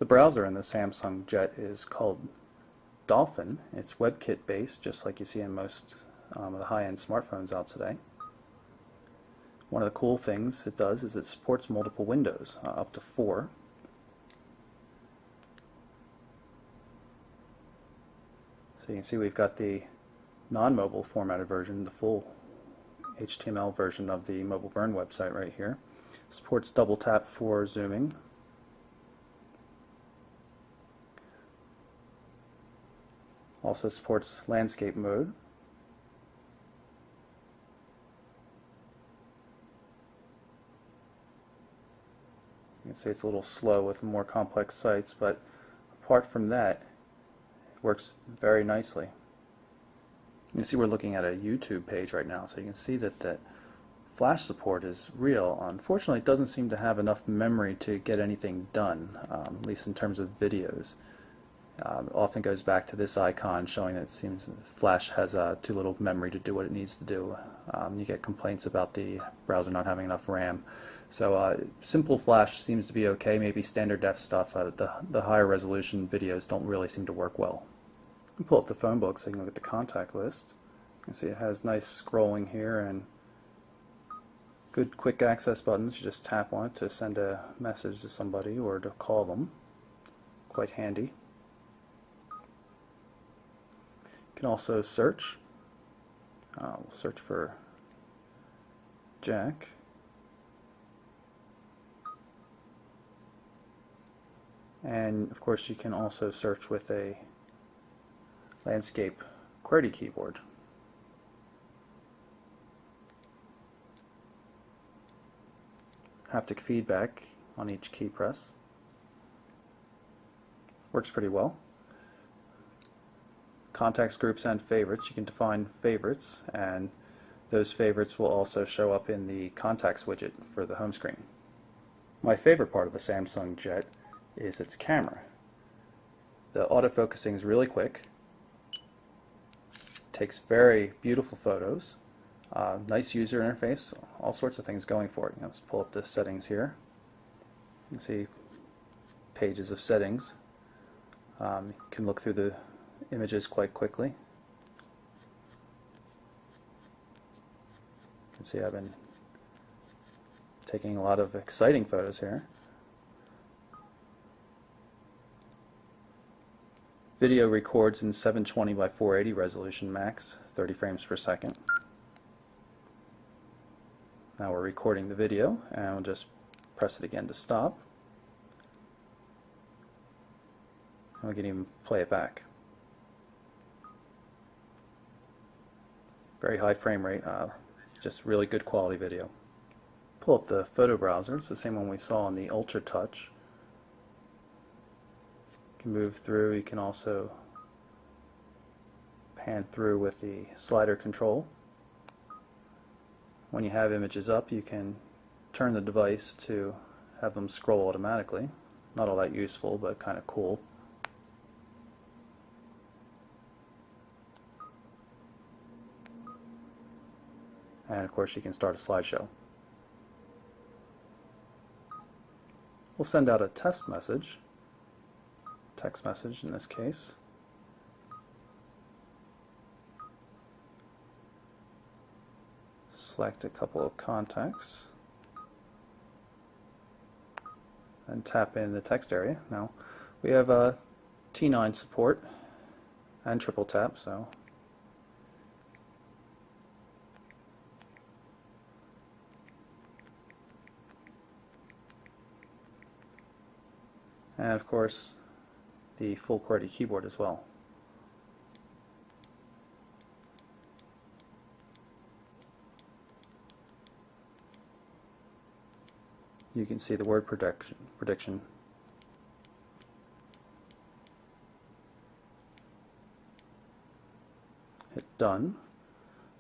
The browser in the Samsung Jet is called Dolphin. It's WebKit based, just like you see in most of the high-end smartphones out today. One of the cool things it does is it supports multiple windows, up to 4. So you can see we've got the non-mobile formatted version, the full HTML version of the Mobile Burn website right here. Supports double tap for zooming. Also supports landscape mode. You can see it's a little slow with more complex sites, but apart from that, it works very nicely. You can see we're looking at a YouTube page right now, so you can see that the Flash support is real. Unfortunately, it doesn't seem to have enough memory to get anything done, at least in terms of videos. It often goes back to this icon showing that it seems Flash has too little memory to do what it needs to do. You get complaints about the browser not having enough RAM. So simple Flash seems to be okay, maybe standard def stuff. The higher resolution videos don't really seem to work well. I'll pull up the phone book so you can look at the contact list. You can see it has nice scrolling here and good quick access buttons. You just tap on it to send a message to somebody or to call them. Quite handy. You can also search. We'll search for Jack. And of course you can also search with a landscape QWERTY keyboard. Haptic feedback on each key press. Works pretty well. Contacts, groups, and favorites. You can define favorites, and those favorites will also show up in the contacts widget for the home screen. My favorite part of the Samsung Jet is its camera. The autofocusing is really quick. Takes very beautiful photos. Nice user interface. All sorts of things going for it. Let's pull up the settings here. You can see pages of settings. You can look through the images quite quickly. You can see I've been taking a lot of exciting photos here. Video records in 720 by 480 resolution max, 30 frames per second. Now we're recording the video, and we'll just press it again to stop. And we can even play it back. Very high frame rate, just really good quality video. Pull up the photo browser. It's the same one we saw on the Ultra Touch. You can move through. You can also pan through with the slider control. When you have images up, you can turn the device to have them scroll automatically. Not all that useful, but kind of cool. And of course you can start a slideshow. We'll send out a test message, text message in this case. Select a couple of contacts and tap in the text area. Now we have T9 support and triple tap, so and of course the full QWERTY keyboard as well. You can see the word prediction. Hit done,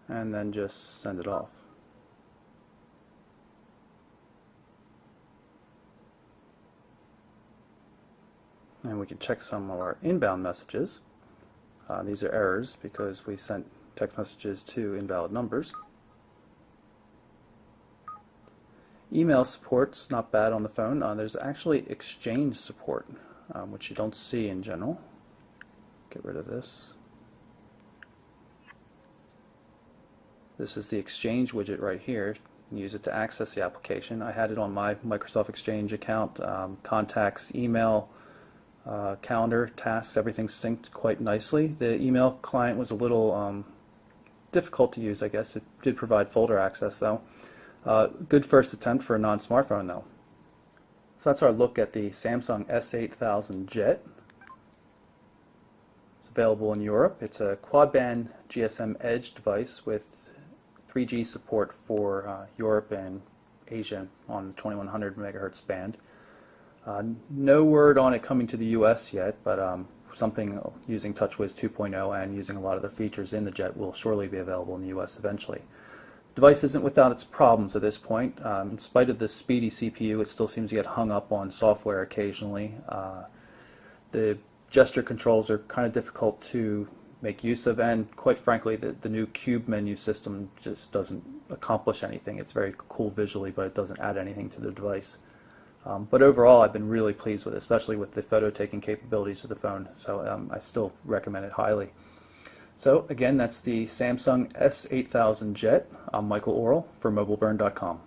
and then just send it off. And we can check some of our inbound messages. These are errors because we sent text messages to invalid numbers. Email support's not bad on the phone. There's actually Exchange support. which you don't see in general. Get rid of this. This is the Exchange widget right here. You can use it to access the application. I had it on my Microsoft Exchange account. Contacts, email, calendar, tasks, everything synced quite nicely. The email client was a little difficult to use, I guess. It did provide folder access, though. Good first attempt for a non-smartphone, though. So that's our look at the Samsung S8000 Jet. It's available in Europe. It's a quad-band GSM Edge device with 3G support for Europe and Asia on the 2100 megahertz band. No word on it coming to the US yet, but something using TouchWiz 2.0 and using a lot of the features in the Jet will surely be available in the US eventually. The device isn't without its problems at this point. In spite of the speedy CPU, it still seems to get hung up on software occasionally. The gesture controls are kind of difficult to make use of, and quite frankly, the new Cube menu system just doesn't accomplish anything. It's very cool visually, but it doesn't add anything to the device. But overall, I've been really pleased with it, especially with the photo-taking capabilities of the phone. So I still recommend it highly. So again, that's the Samsung S8000 Jet. I'm Michael Orrell for MobileBurn.com.